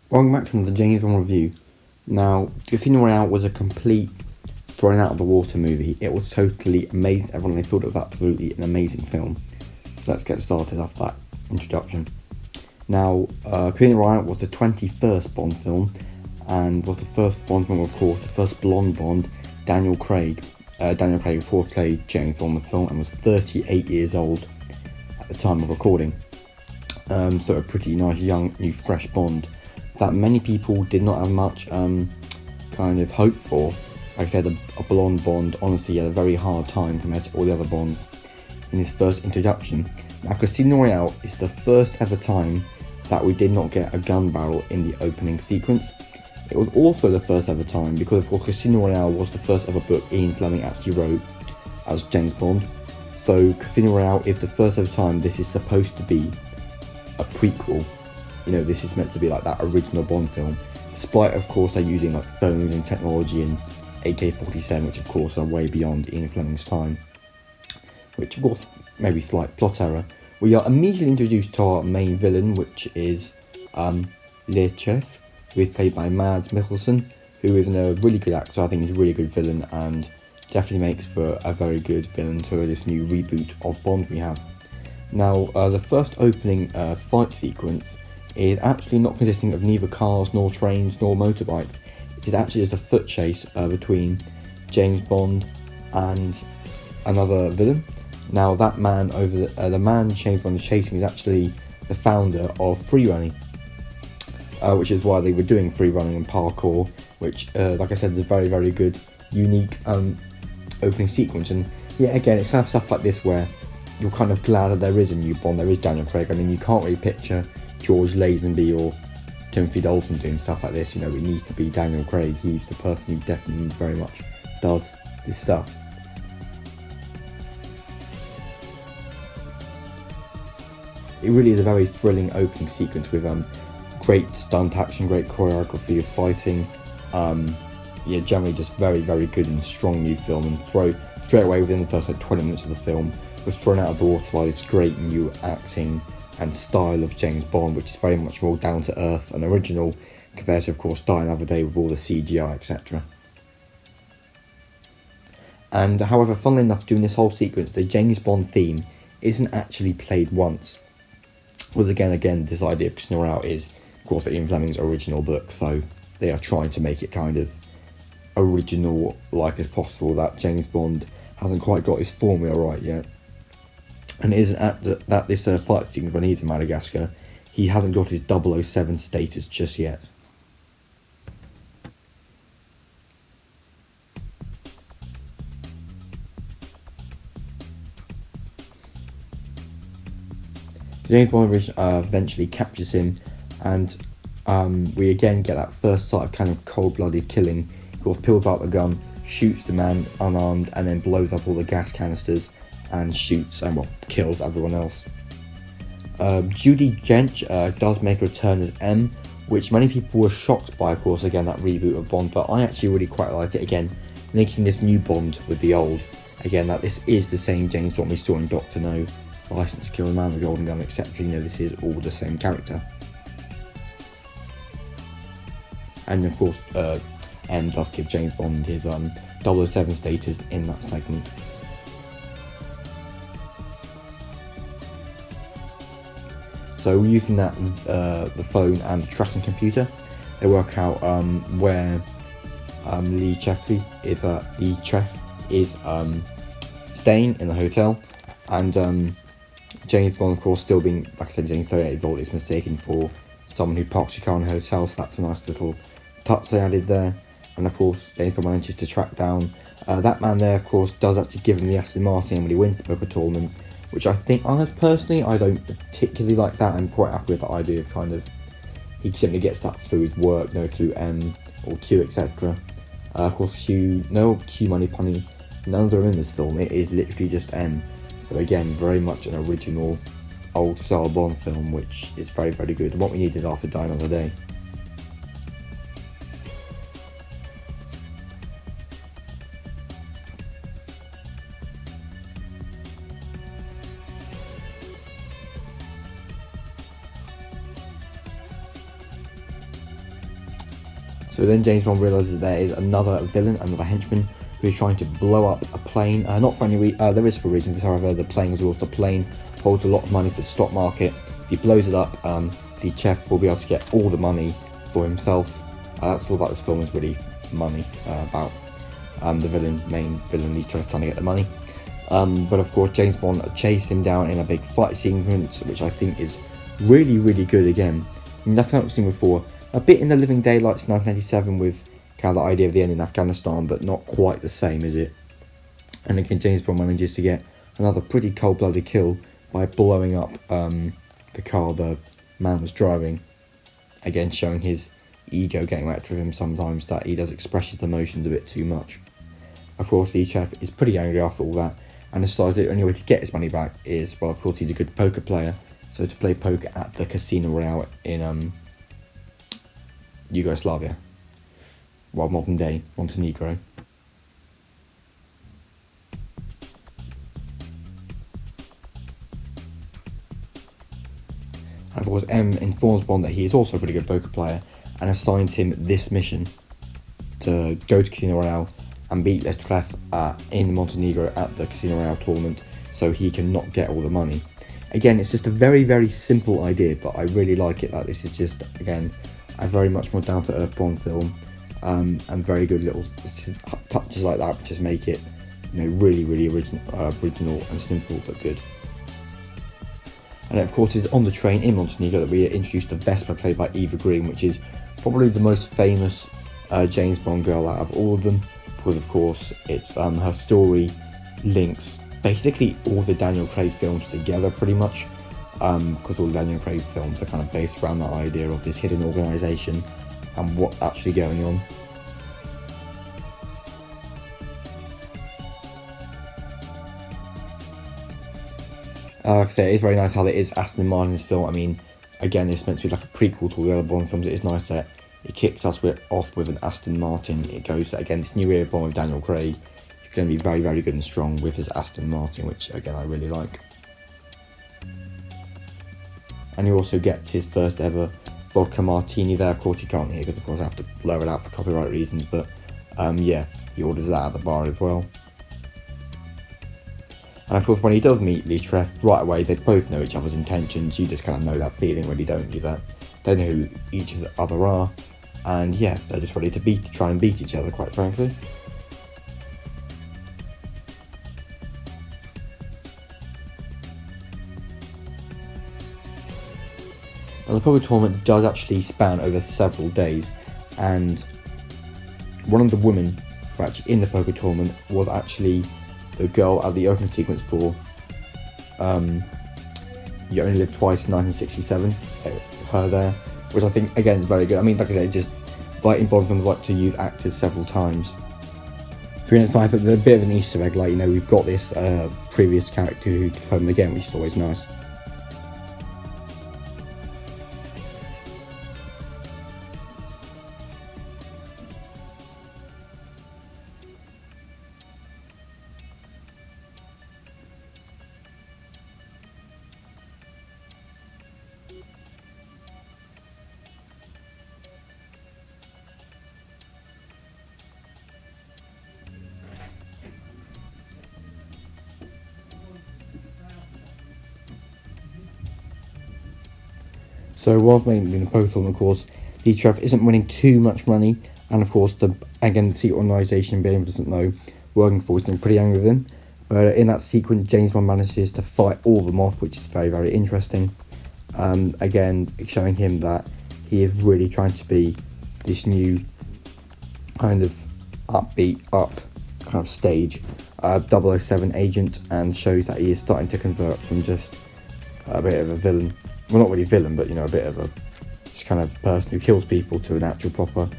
Welcome back to the James Bond review. Now, Casino Royale was a complete thrown out of the water movie. It was totally amazing. Everyone thought it was absolutely an amazing film. So let's get started after that introduction. Now, Casino Royale was the 21st Bond film and was the first Bond film, of course, the first blonde Bond, Daniel Craig. Daniel Craig, before played James Bond in the film, and was 38 years old at the time of recording. So a pretty nice, young, new, fresh Bond that many people did not have much kind of hope for. Like I said, a blonde Bond honestly had a very hard time compared to all the other Bonds in his first introduction. Now, Casino Royale is the first ever time that we did not get a gun barrel in the opening sequence. It was also the first ever time because, of course, Casino Royale was the first ever book Ian Fleming actually wrote as James Bond. So Casino Royale is the first ever time this is supposed to be a prequel. You know, this is meant to be like that original Bond film, despite, of course, they're using like phones and technology and AK-47, which of course are way beyond Ian Fleming's time, which of course maybe slight plot error. We are immediately introduced to our main villain, which is Lechev, who is played by Mads Mikkelsen, who is a really good actor. I think he's a really good villain and definitely makes for a very good villain to this new reboot of Bond we have. Now, the first opening fight sequence is actually not consisting of neither cars, nor trains, nor motorbikes. It is actually just a foot chase between James Bond and another villain. Now, that man the man James Bond is chasing is actually the founder of freerunning, which is why they were doing freerunning and parkour, which, like I said, is a very, very good, unique opening sequence. And yeah, again, it's kind of stuff like this where you're kind of glad that there is a new Bond, there is Daniel Craig. I mean, you can't really picture George Lazenby or Timothy Dalton doing stuff like this. You know, it needs to be Daniel Craig. He's the person who definitely very much does this stuff. It really is a very thrilling opening sequence with great stunt action, great choreography of fighting. Yeah, generally just very, very good and strong new film, and straight away within the first 20 minutes of the film was thrown out of the water by this great new acting and style of James Bond, which is very much more down to earth and original compared to, of course, Die Another Day with all the CGI, etc. And however, funnily enough, during this whole sequence, the James Bond theme isn't actually played once. Well, again, this idea of Casino Royale is, of course, Ian Fleming's original book, so they are trying to make it kind of original-like as possible. That James Bond hasn't quite got his formula right yet. And it isn't at this fight sequence when he's in Madagascar, he hasn't got his 007 status just yet. James Bond eventually captures him, and we again get that first sight of kind of cold-blooded killing. Of course, pulls out the gun, shoots the man unarmed, and then blows up all the gas canisters and shoots and kills everyone else. Judi Dench does make a return as M, which many people were shocked by, of course, again, that reboot of Bond, but I actually really quite like it, again, linking this new Bond with the old. Again, that this is the same James Bond we saw in Doctor No, License to Kill, Man with the Golden Gun, etc. You know, this is all the same character. And of course, M does give James Bond his 007 status in that segment. So using that, the phone and the tracking computer, they work out where Lechev is staying in the hotel, and James Bond, of course, still being, like I said, James 38 years old, is mistaken for someone who parks your car in a hotel, so that's a nice little touch they added there. And of course, James Bond manages to track down that man there, of course, does actually give him the Aston Martin when he wins the poker tournament, which I think, personally, I don't particularly like that. I'm quite happy with the idea of kind of, he simply gets that through his work, through M or Q, etc. Of course, Q Money Punny, none of them are in this film. It is literally just M. But again, very much an original, old-style Bond film, which is very, very good, and what we needed after Die Another Day. So then James Bond realises that there is another villain, another henchman, who is trying to blow up a plane. Not for any reason, there is for reasons, however, the plane was lost. The plane holds a lot of money for the stock market. If he blows it up, the chef will be able to get all the money for himself. That's all about this film, is really money, about the main villain, the chef trying to get the money. But of course, James Bond chased him down in a big fight sequence, which I think is really, really good again. Nothing I've seen before. A bit in The Living Daylights 1987 with kind of the idea of the end in Afghanistan, but not quite the same, is it? And again, James Bond manages to get another pretty cold-blooded kill by blowing up the car the man was driving. Again, showing his ego getting out of him sometimes, that he does express his emotions a bit too much. Of course, the chef is pretty angry after all that, and decides the only way to get his money back is, well, of course, he's a good poker player, so to play poker at the Casino Royale in Yugoslavia, well, modern day Montenegro. And of course, M informs Bond that he is also a pretty good poker player and assigns him this mission to go to Casino Royale and beat Letreff in Montenegro at the Casino Royale tournament, so he can not get all the money. Again, it's just a very, very simple idea, but I really like it. That this is just, again, a very much more down-to-earth Bond film, and very good little touches like that, which just make it, really, really original and simple but good. And of course, it's on the train in Montenegro that we are introduced to Vesper, played by Eva Green, which is probably the most famous James Bond girl out of all of them, because of course it's her story links basically all the Daniel Craig films together pretty much, because all the Daniel Craig films are kind of based around that idea of this hidden organisation and what's actually going on. Like I say, it's very nice how it is Aston Martin's film. I mean, again, it's meant to be like a prequel to all the other Bond films. It is nice that it kicks us off with an Aston Martin. It goes, again, this new era Bond with Daniel Craig. It's going to be very, very good and strong with his Aston Martin, which, again, I really like. And he also gets his first ever vodka martini there. Of course, you can't hear because, of course, I have to blur it out for copyright reasons. But, yeah, he orders that at the bar as well. And of course, when he does meet Letreff, right away, they both know each other's intentions. You just kind of know that feeling, really, don't you? That they know who each of the other are. And yeah, they're just ready to try and beat each other, quite frankly. Now, the poker tournament does actually span over several days, and one of the women who were actually in the poker tournament was actually the girl at the opening sequence for You Only Live Twice in 1967, her there, which I think, again, is very good. I mean, like I said, just writing Bond films like to use actors several times. For instance, I think there's a bit of an Easter egg, like, we've got this previous character who comes home again, which is always nice. So whilst making the poker tournament, of course, Letreff isn't winning too much money, and of course, the secret organisation Bane doesn't know, working for, is getting pretty angry with him. But in that sequence, James Bond manages to fight all of them off, which is very, very interesting. Again, showing him that he is really trying to be this new kind of upbeat, kind of stage 007 agent, and shows that he is starting to convert from just a bit of a villain. Well, not really villain, but, a bit of a just kind of person who kills people to an actual proper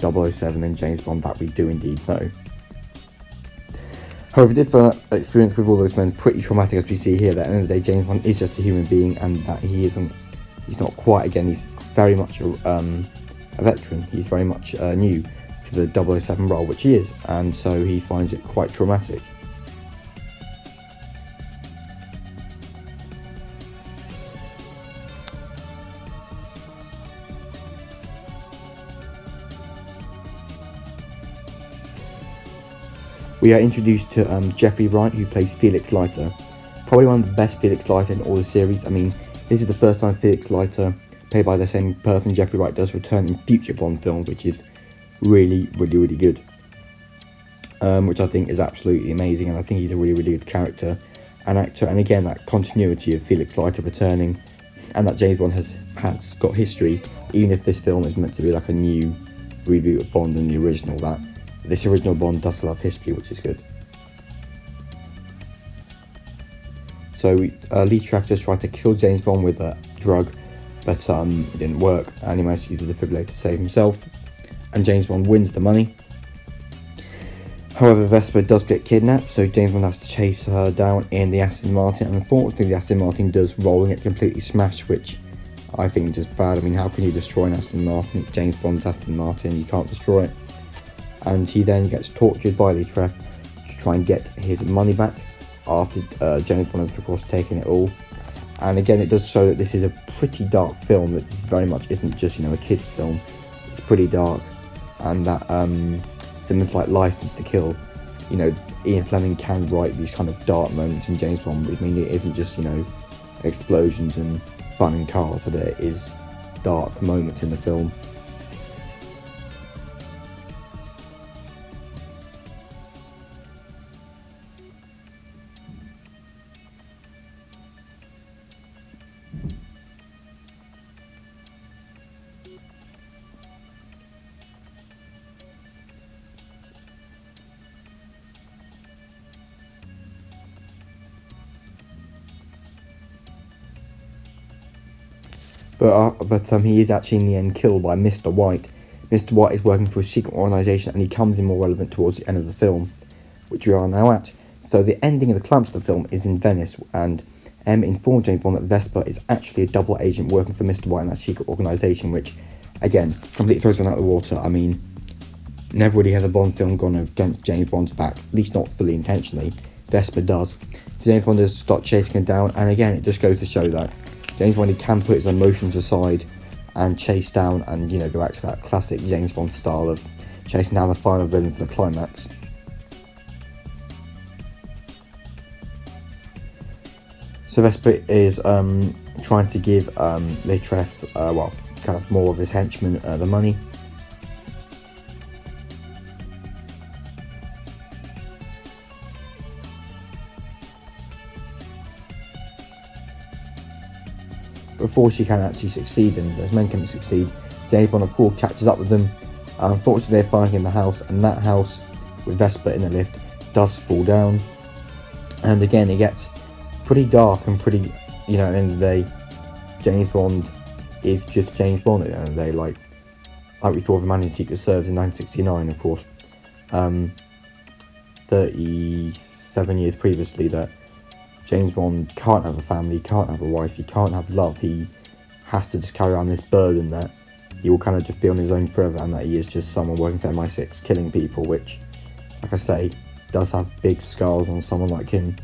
007 and James Bond that we do indeed know. However, did for experience with all those men pretty traumatic, as we see here, that at the end of the day, James Bond is just a human being, and that he's not quite, again, he's very much a veteran. He's very much new to the 007 role, which he is, and so he finds it quite traumatic. We are introduced to Jeffrey Wright, who plays Felix Leiter. Probably one of the best Felix Leiter in all the series. I mean, this is the first time Felix Leiter, played by the same person Jeffrey Wright, does return in future Bond films, which is really, really, really good. Which I think is absolutely amazing, and I think he's a really, really good character and actor. And again, that continuity of Felix Leiter returning, and that James Bond has got history, even if this film is meant to be like a new reboot of Bond than the original, that this original Bond does still have history, which is good. So Lee Traff just tried to kill James Bond with a drug, but it didn't work, and he managed to use the defibrillator to save himself, and James Bond wins the money. However, Vesper does get kidnapped, so James Bond has to chase her down in the Aston Martin, and unfortunately the Aston Martin does roll and get completely smashed, which I think is just bad. I mean, how can you destroy an Aston Martin? James Bond's Aston Martin, you can't destroy it. And he then gets tortured by Lee Traff to try and get his money back after James Bond has of course taken it all. And again, it does show that this is a pretty dark film, that this very much isn't just, a kid's film. It's pretty dark, and that similar to like License to Kill, Ian Fleming can write these kind of dark moments in James Bond. I mean, it isn't just, explosions and fun in cars, but it is dark moments in the film. But he is actually in the end killed by Mr. White. Mr. White is working for a secret organisation, and he comes in more relevant towards the end of the film, which we are now at. So the ending of the climax of the film is in Venice, and M informed James Bond that Vesper is actually a double agent working for Mr. White and that secret organisation, which, again, completely throws him out of the water. I mean, never really has a Bond film gone against James Bond's back, at least not fully intentionally. Vesper does. So James Bond does start chasing him down, and again, it just goes to show that James Bond can put his emotions aside and chase down and, go back to that classic James Bond style of chasing down the final villain for the climax. So Vesper is trying to give Lee Traff, kind of more of his henchmen the money. Before she can actually succeed, and those men can succeed, James Bond of course catches up with them. Unfortunately, they're fighting in the house, and that house with Vesper in the lift does fall down. And again, it gets pretty dark and pretty, at the end of the day, James Bond is just James Bond at the end of the day, like we thought of a Man in Secret Service in 1969, of course, 37 years previously, that James Bond can't have a family, can't have a wife, he can't have love. He has to just carry on this burden that he will kind of just be on his own forever, and that he is just someone working for MI6, killing people, which, like I say, does have big scars on someone like him.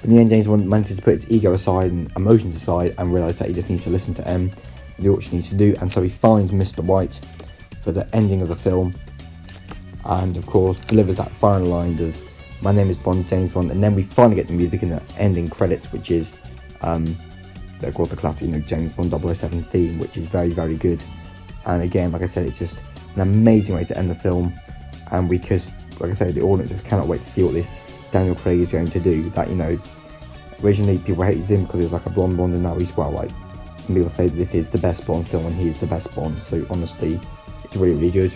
In the end, James Bond manages to put his ego aside and emotions aside and realise that he just needs to listen to M, do what she needs to do, and so he finds Mr. White for the ending of the film, and of course delivers that final line of "My name is Bond, James Bond," and then we finally get the music in the ending credits, which is they're called the classic James Bond 007 theme, which is very, very good. And again, like I said, it's just an amazing way to end the film, and because, like I said, the audience just cannot wait to see what this Daniel Craig is going to do. That, originally people hated him because he was like a blonde Bond, and now he's, some people say that this is the best Bond film and he is the best Bond. So honestly, it's really, really good.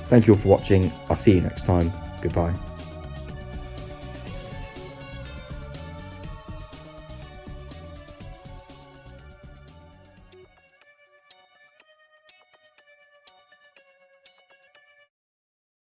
Thank you all for watching. I'll see you next time. Goodbye.